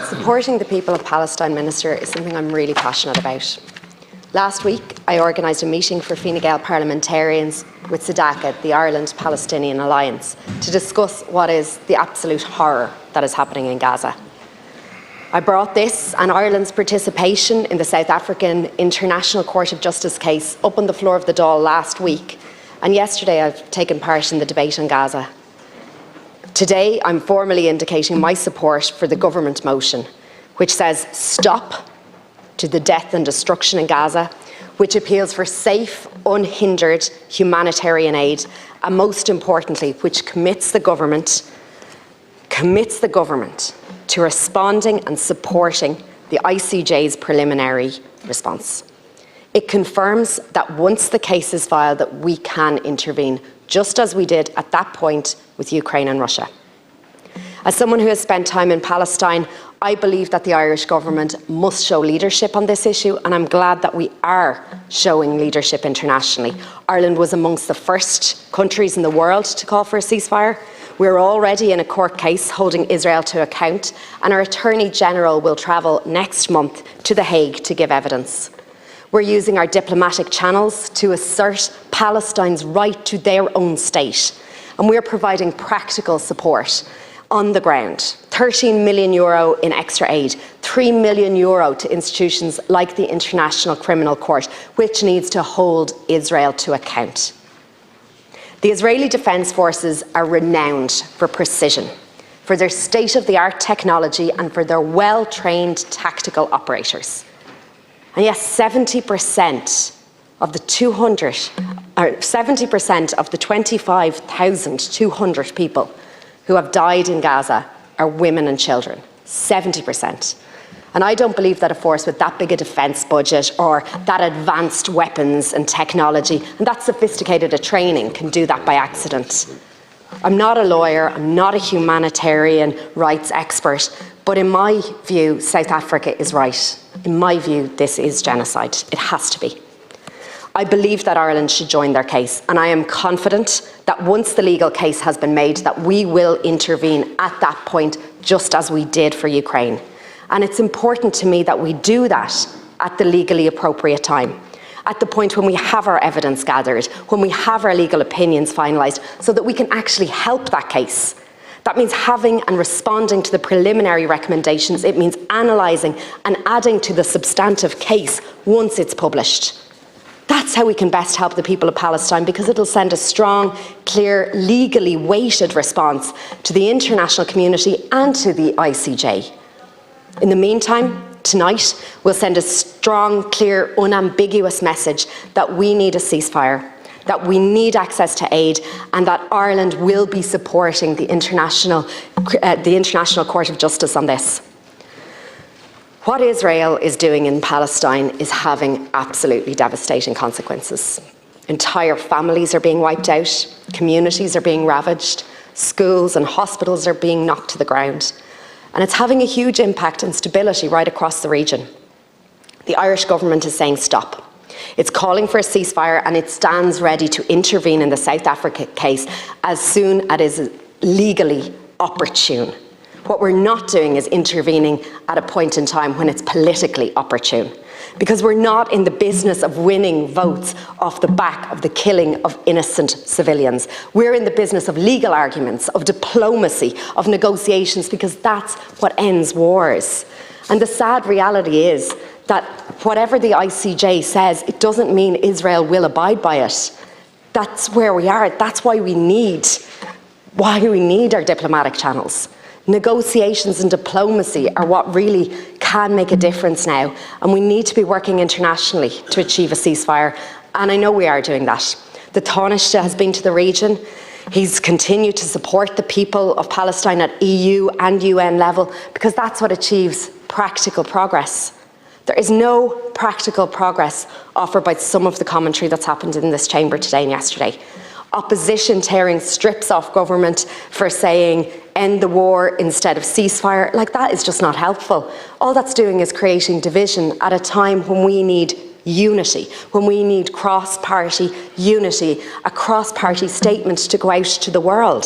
Supporting the people of Palestine, Minister, is something I'm really passionate about. Last week, I organised a meeting for Fine Gael parliamentarians with SEDACA, the Ireland-Palestinian Alliance, to discuss what is the absolute horror that is happening in Gaza. I brought this and Ireland's participation in the South African International Court of Justice case up on the floor of the Dáil last week, and yesterday I've taken part in the debate on Gaza. Today, I'm formally indicating my support for the government motion, which says stop to the death and destruction in Gaza, which appeals for safe, unhindered humanitarian aid, and most importantly, which commits the government to responding and supporting the ICJ's preliminary response. It confirms that once the case is filed, that we can intervene, just as we did at that point with Ukraine and Russia. As someone who has spent time in Palestine, I believe that the Irish government must show leadership on this issue, and I'm glad that we are showing leadership internationally. Ireland was amongst the first countries in the world to call for a ceasefire. We're already in a court case holding Israel to account, and our Attorney General will travel next month to The Hague to give evidence. We're using our diplomatic channels to assert Palestine's right to their own state, and we're providing practical support on the ground. €13 million in extra aid, €3 million to institutions like the International Criminal Court, which needs to hold Israel to account. The Israeli Defence Forces are renowned for precision, for their state-of-the-art technology and for their well-trained tactical operators. And yes, 70% of the 25,200 people who have died in Gaza are women and children. 70%. And I don't believe that a force with that big a defence budget or that advanced weapons and technology and that sophisticated a training can do that by accident. I'm not a lawyer, I'm not a humanitarian rights expert, but in my view, South Africa is right. In my view, this is genocide. It has to be. I believe that Ireland should join their case, and I am confident that once the legal case has been made, that we will intervene at that point, just as we did for Ukraine. And it's important to me that we do that at the legally appropriate time, at the point when we have our evidence gathered, when we have our legal opinions finalised, so that we can actually help that case. That means having and responding to the preliminary recommendations. It means analysing and adding to the substantive case once it's published. That's how we can best help the people of Palestine, because it'll send a strong, clear, legally weighted response to the international community and to the ICJ. In the meantime, tonight, we'll send a strong, clear, unambiguous message that we need a ceasefire, that we need access to aid, and that Ireland will be supporting the International Court of Justice on this. What Israel is doing in Palestine is having absolutely devastating consequences. Entire families are being wiped out, communities are being ravaged, schools and hospitals are being knocked to the ground. And it's having a huge impact on stability right across the region. The Irish government is saying stop. It's calling for a ceasefire, and it stands ready to intervene in the South Africa case as soon as it is legally opportune. What we're not doing is intervening at a point in time when it's politically opportune, because we're not in the business of winning votes off the back of the killing of innocent civilians. We're in the business of legal arguments, of diplomacy, of negotiations, because that's what ends wars. And the sad reality is that whatever the ICJ says, it doesn't mean Israel will abide by it. That's where we are. That's why we need our diplomatic channels. Negotiations and diplomacy are what really can make a difference now, and we need to be working internationally to achieve a ceasefire, and I know we are doing that. The Taoiseach has been to the region. He's continued to support the people of Palestine at EU and UN level, because that's what achieves practical progress. There is no practical progress offered by some of the commentary that's happened in this chamber today and yesterday. Opposition tearing strips off government for saying end the war instead of ceasefire. Like, that is just not helpful. All that's doing is creating division at a time when we need unity, when we need cross-party unity, a cross-party statement to go out to the world.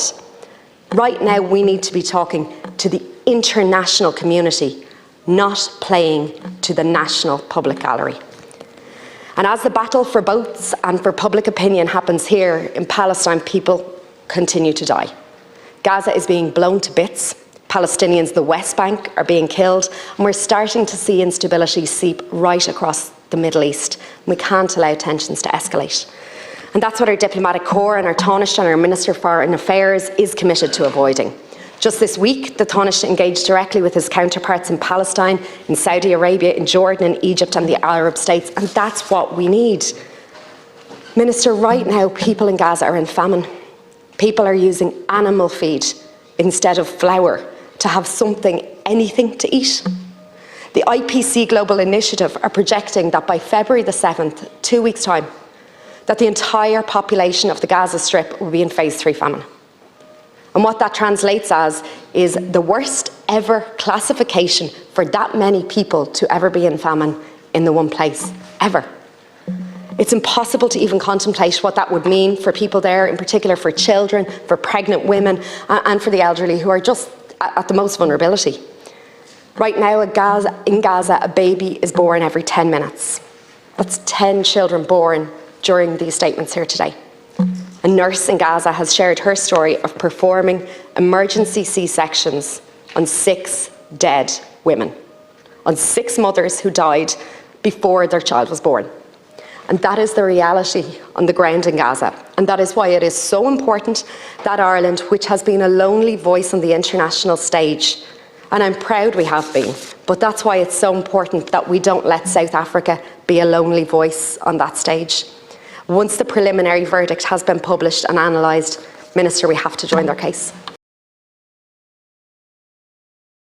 Right now, we need to be talking to the international community not playing to the national public gallery. And as the battle for votes and for public opinion happens here in Palestine, people continue to die. Gaza is being blown to bits. Palestinians in the West Bank are being killed, and we're starting to see instability seep right across the Middle East. We can't allow tensions to escalate. And that's what our diplomatic corps and our Taoiseach and our Minister for Foreign Affairs is committed to avoiding. Just this week, the Taoiseach engaged directly with his counterparts in Palestine, in Saudi Arabia, in Jordan, in Egypt and the Arab states, and that's what we need. Minister, right now people in Gaza are in famine. People are using animal feed instead of flour to have something, anything to eat. The IPC Global Initiative are projecting that by February the 7th, 2 weeks' time, that the entire population of the Gaza Strip will be in phase 3 famine. And what that translates as is the worst ever classification for that many people to ever be in famine in the one place, ever. It's impossible to even contemplate what that would mean for people there, in particular for children, for pregnant women, and for the elderly who are just at the most vulnerability. Right now in Gaza, a baby is born every 10 minutes. That's 10 children born during these statements here today. A nurse in Gaza has shared her story of performing emergency C-sections on 6 dead women, on 6 mothers who died before their child was born. And that is the reality on the ground in Gaza. And that is why it is so important that Ireland, which has been a lonely voice on the international stage, and I'm proud we have been, but that's why it's so important that we don't let South Africa be a lonely voice on that stage. Once the preliminary verdict has been published and analysed, Minister, we have to join their case.